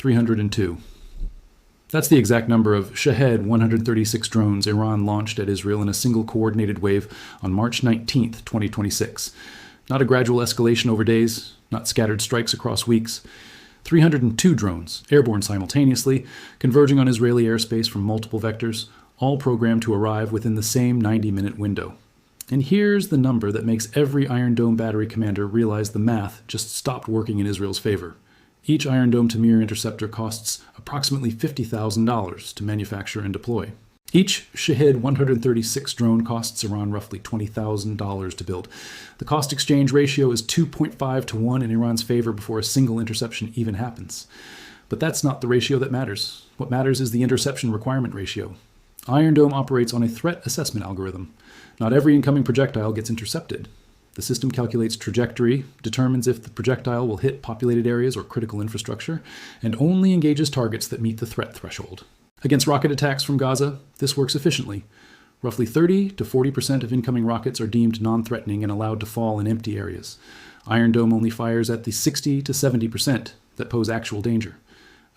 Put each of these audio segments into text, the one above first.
302. That's the exact number of Shahed 136 drones Iran launched at Israel in a single coordinated wave on March 19, 2026. Not a gradual escalation over days, not scattered strikes across weeks. 302 drones, airborne simultaneously, converging on Israeli airspace from multiple vectors, all programmed to arrive within the same 90-minute window. And here's the number that makes every Iron Dome battery commander realize the math just stopped working in Israel's favor. Each Iron Dome Tamir interceptor costs approximately $50,000 to manufacture and deploy. Each Shahed 136 drone costs Iran roughly $20,000 to build. The cost exchange ratio is 2.5 to 1 in Iran's favor before a single interception even happens. But that's not the ratio that matters. What matters is the interception requirement ratio. Iron Dome operates on a threat assessment algorithm. Not every incoming projectile gets intercepted. The system calculates trajectory, determines if the projectile will hit populated areas or critical infrastructure, and only engages targets that meet the threat threshold. Against rocket attacks from Gaza, this works efficiently. Roughly 30 to 40% of incoming rockets are deemed non-threatening and allowed to fall in empty areas. Iron Dome only fires at the 60 to 70% that pose actual danger.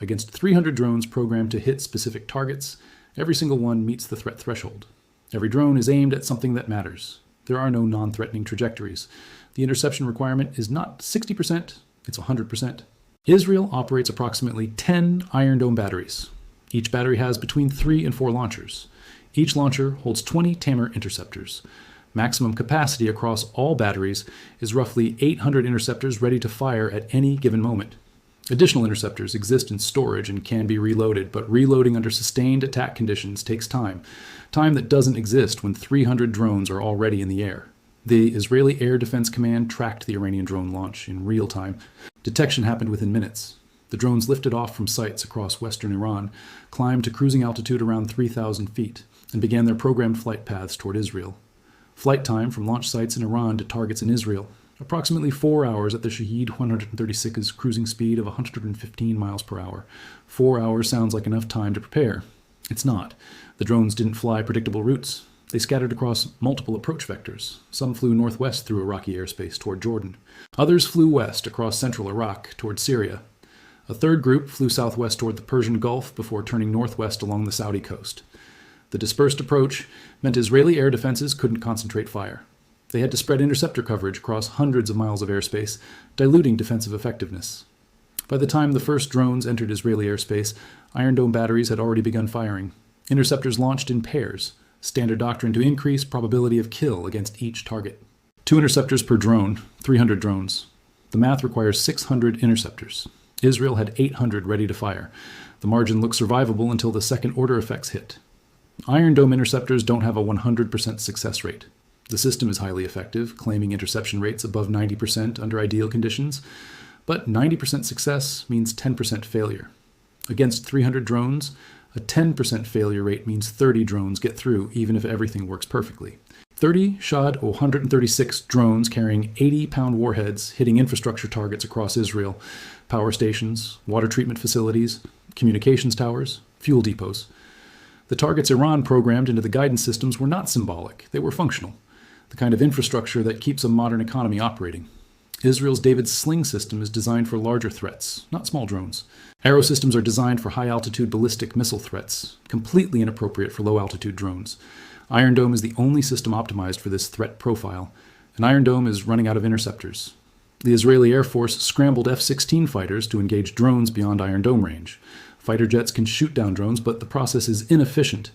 Against 300 drones programmed to hit specific targets, every single one meets the threat threshold. Every drone is aimed at something that matters. There are no non-threatening trajectories. The interception requirement is not 60%, it's 100%. Israel operates approximately 10 Iron Dome batteries. Each battery has between 3 and 4 launchers. Each launcher holds 20 Tamir interceptors. Maximum capacity across all batteries is roughly 800 interceptors ready to fire at any given moment. Additional interceptors exist in storage and can be reloaded, but reloading under sustained attack conditions takes time that doesn't exist when 300 drones are already in the air. The Israeli Air Defense Command tracked the Iranian drone launch in real time. Detection happened within minutes. The drones lifted off from sites across western Iran, climbed to cruising altitude around 3,000 feet, and began their programmed flight paths toward Israel. Flight time from launch sites in Iran to targets in Israel, approximately 4 hours at the Shahed 136's cruising speed of 115 miles per hour. 4 hours sounds like enough time to prepare. It's not. The drones didn't fly predictable routes. They scattered across multiple approach vectors. Some flew northwest through Iraqi airspace toward Jordan. Others flew west across central Iraq toward Syria. A third group flew southwest toward the Persian Gulf before turning northwest along the Saudi coast. The dispersed approach meant Israeli air defenses couldn't concentrate fire. They had to spread interceptor coverage across hundreds of miles of airspace, diluting defensive effectiveness. By the time the first drones entered Israeli airspace, Iron Dome batteries had already begun firing. Interceptors launched in pairs, standard doctrine to increase probability of kill against each target. 2 interceptors per drone, 300 drones. The math requires 600 interceptors. Israel had 800 ready to fire. The margin looked survivable until the second-order effects hit. Iron Dome interceptors don't have a 100% success rate. The system is highly effective, claiming interception rates above 90% under ideal conditions, but 90% success means 10% failure. Against 300 drones, a 10% failure rate means 30 drones get through, even if everything works perfectly. 30 Shahed 136 drones carrying 80-pound warheads hitting infrastructure targets across Israel, power stations, water treatment facilities, communications towers, fuel depots. The targets Iran programmed into the guidance systems were not symbolic, they were functional, the kind of infrastructure that keeps a modern economy operating. Israel's David's Sling system is designed for larger threats, not small drones. Arrow systems are designed for high-altitude ballistic missile threats, completely inappropriate for low-altitude drones. Iron Dome is the only system optimized for this threat profile, and Iron Dome is running out of interceptors. The Israeli Air Force scrambled F-16 fighters to engage drones beyond Iron Dome range. Fighter jets can shoot down drones, but the process is inefficient.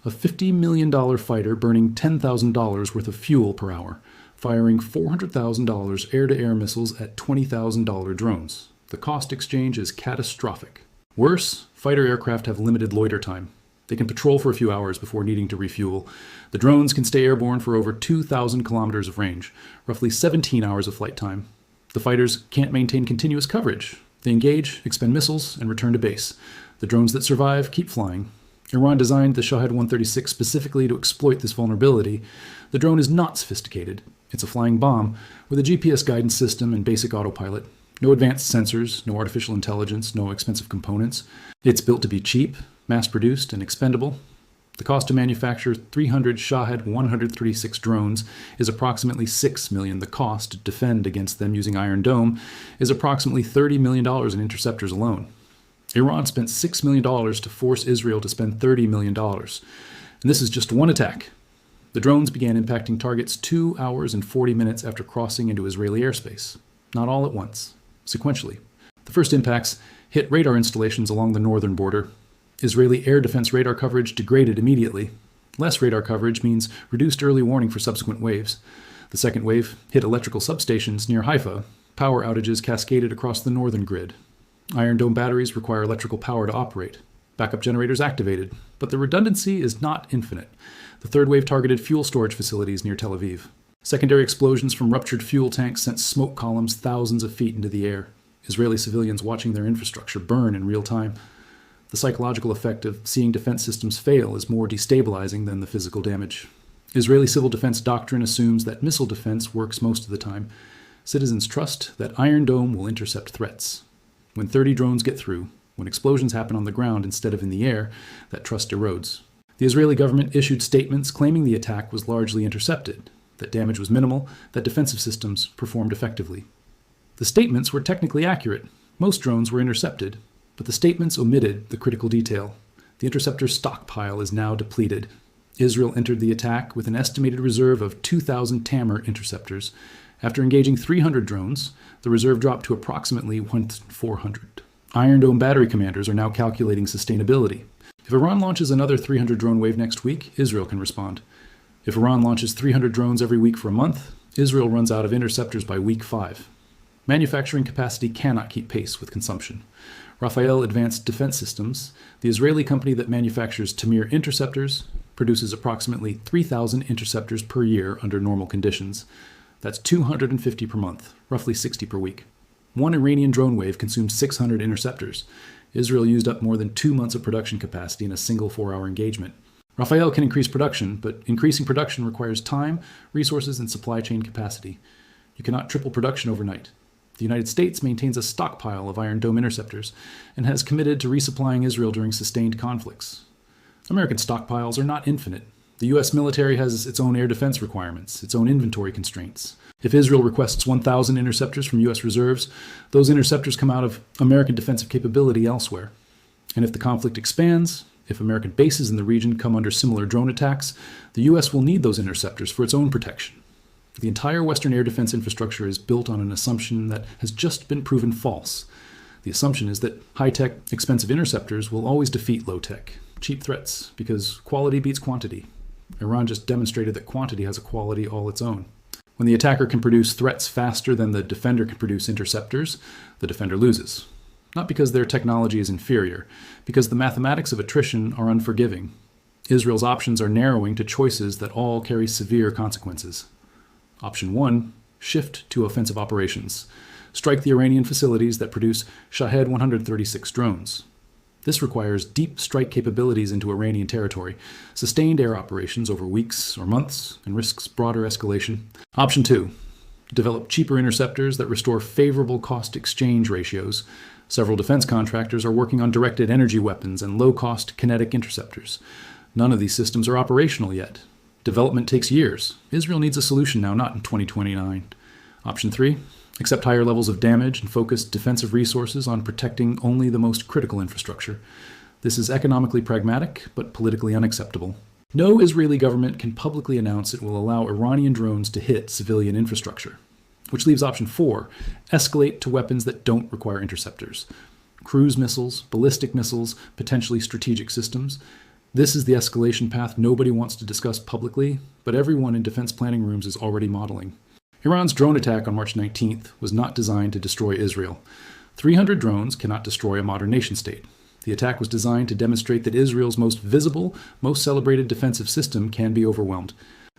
A $50 million fighter burning $10,000 worth of fuel per hour, firing $400,000 air-to-air missiles at $20,000 drones. The cost exchange is catastrophic. Worse, fighter aircraft have limited loiter time. They can patrol for a few hours before needing to refuel. The drones can stay airborne for over 2,000 kilometers of range, roughly 17 hours of flight time. The fighters can't maintain continuous coverage. They engage, expend missiles, and return to base. The drones that survive keep flying. Iran designed the Shahed 136 specifically to exploit this vulnerability. The drone is not sophisticated. It's a flying bomb with a GPS guidance system and basic autopilot. No advanced sensors, no artificial intelligence, no expensive components. It's built to be cheap, mass-produced, and expendable. The cost to manufacture 300 Shahed 136 drones is approximately $6 million. The cost to defend against them using Iron Dome is approximately $30 million in interceptors alone. Iran spent $6 million to force Israel to spend $30 million. And this is just one attack. The drones began impacting targets 2 hours and 40 minutes after crossing into Israeli airspace. Not all at once, sequentially. The first impacts hit radar installations along the northern border. Israeli air defense radar coverage degraded immediately. Less radar coverage means reduced early warning for subsequent waves. The second wave hit electrical substations near Haifa. Power outages cascaded across the northern grid. Iron Dome batteries require electrical power to operate. Backup generators activated, but the redundancy is not infinite. The third wave targeted fuel storage facilities near Tel Aviv. Secondary explosions from ruptured fuel tanks sent smoke columns thousands of feet into the air. Israeli civilians watching their infrastructure burn in real time. The psychological effect of seeing defense systems fail is more destabilizing than the physical damage. Israeli civil defense doctrine assumes that missile defense works most of the time. Citizens trust that Iron Dome will intercept threats. When 30 drones get through, when explosions happen on the ground instead of in the air, that trust erodes. The Israeli government issued statements claiming the attack was largely intercepted, that damage was minimal, that defensive systems performed effectively. The statements were technically accurate. Most drones were intercepted, but the statements omitted the critical detail. The interceptor stockpile is now depleted. Israel entered the attack with an estimated reserve of 2,000 Tamar interceptors. After engaging 300 drones, the reserve dropped to approximately 1,400. Iron Dome battery commanders are now calculating sustainability. If Iran launches another 300 drone wave next week, Israel can respond. If Iran launches 300 drones every week for a month, Israel runs out of interceptors by week 5. Manufacturing capacity cannot keep pace with consumption. Rafael Advanced Defense Systems, the Israeli company that manufactures Tamir interceptors, produces approximately 3,000 interceptors per year under normal conditions. That's 250 per month, roughly 60 per week. One Iranian drone wave consumed 600 interceptors. Israel used up more than 2 months of production capacity in a single 4-hour engagement. Rafael can increase production, but increasing production requires time, resources, and supply chain capacity. You cannot triple production overnight. The United States maintains a stockpile of Iron Dome interceptors and has committed to resupplying Israel during sustained conflicts. American stockpiles are not infinite. The U.S. military has its own air defense requirements, its own inventory constraints. If Israel requests 1,000 interceptors from U.S. reserves, those interceptors come out of American defensive capability elsewhere. And if the conflict expands, if American bases in the region come under similar drone attacks, the U.S. will need those interceptors for its own protection. The entire Western air defense infrastructure is built on an assumption that has just been proven false. The assumption is that high-tech, expensive interceptors will always defeat low-tech, cheap threats, because quality beats quantity. Iran just demonstrated that quantity has a quality all its own. When the attacker can produce threats faster than the defender can produce interceptors, the defender loses. Not because their technology is inferior, because the mathematics of attrition are unforgiving. Israel's options are narrowing to choices that all carry severe consequences. Option 1, shift to offensive operations. Strike the Iranian facilities that produce Shahed 136 drones. This requires deep strike capabilities into Iranian territory, sustained air operations over weeks or months, and risks broader escalation. Option 2, develop cheaper interceptors that restore favorable cost-exchange ratios. Several defense contractors are working on directed energy weapons and low-cost kinetic interceptors. None of these systems are operational yet. Development takes years. Israel needs a solution now, not in 2029. Option 3, accept higher levels of damage and focus defensive resources on protecting only the most critical infrastructure. This is economically pragmatic, but politically unacceptable. No Israeli government can publicly announce it will allow Iranian drones to hit civilian infrastructure. Which leaves option 4, escalate to weapons that don't require interceptors. Cruise missiles, ballistic missiles, potentially strategic systems. This is the escalation path nobody wants to discuss publicly, but everyone in defense planning rooms is already modeling. Iran's drone attack on March 19th was not designed to destroy Israel. 300 drones cannot destroy a modern nation-state. The attack was designed to demonstrate that Israel's most visible, most celebrated defensive system can be overwhelmed.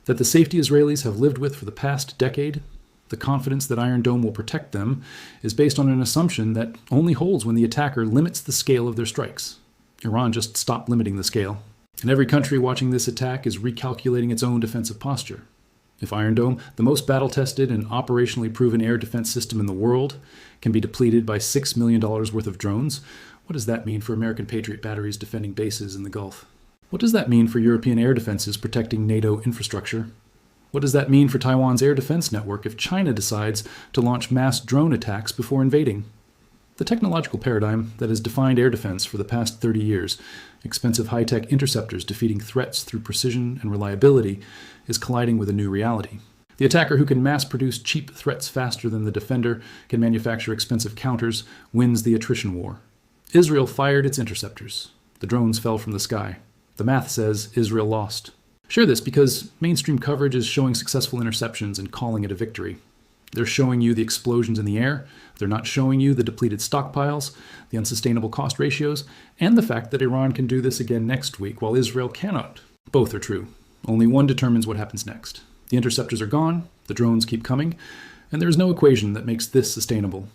That the safety Israelis have lived with for the past decade, the confidence that Iron Dome will protect them, is based on an assumption that only holds when the attacker limits the scale of their strikes. Iran just stopped limiting the scale. And every country watching this attack is recalculating its own defensive posture. If Iron Dome, the most battle-tested and operationally proven air defense system in the world, can be depleted by $6 million worth of drones, what does that mean for American Patriot batteries defending bases in the Gulf? What does that mean for European air defenses protecting NATO infrastructure? What does that mean for Taiwan's air defense network if China decides to launch mass drone attacks before invading? The technological paradigm that has defined air defense for the past 30 years, expensive high-tech interceptors defeating threats through precision and reliability, is colliding with a new reality. The attacker who can mass-produce cheap threats faster than the defender can manufacture expensive counters wins the attrition war. Israel fired its interceptors. The drones fell from the sky. The math says Israel lost. Share this because mainstream coverage is showing successful interceptions and calling it a victory. They're showing you the explosions in the air. They're not showing you the depleted stockpiles, the unsustainable cost ratios, and the fact that Iran can do this again next week while Israel cannot. Both are true. Only one determines what happens next. The interceptors are gone, the drones keep coming, and there is no equation that makes this sustainable.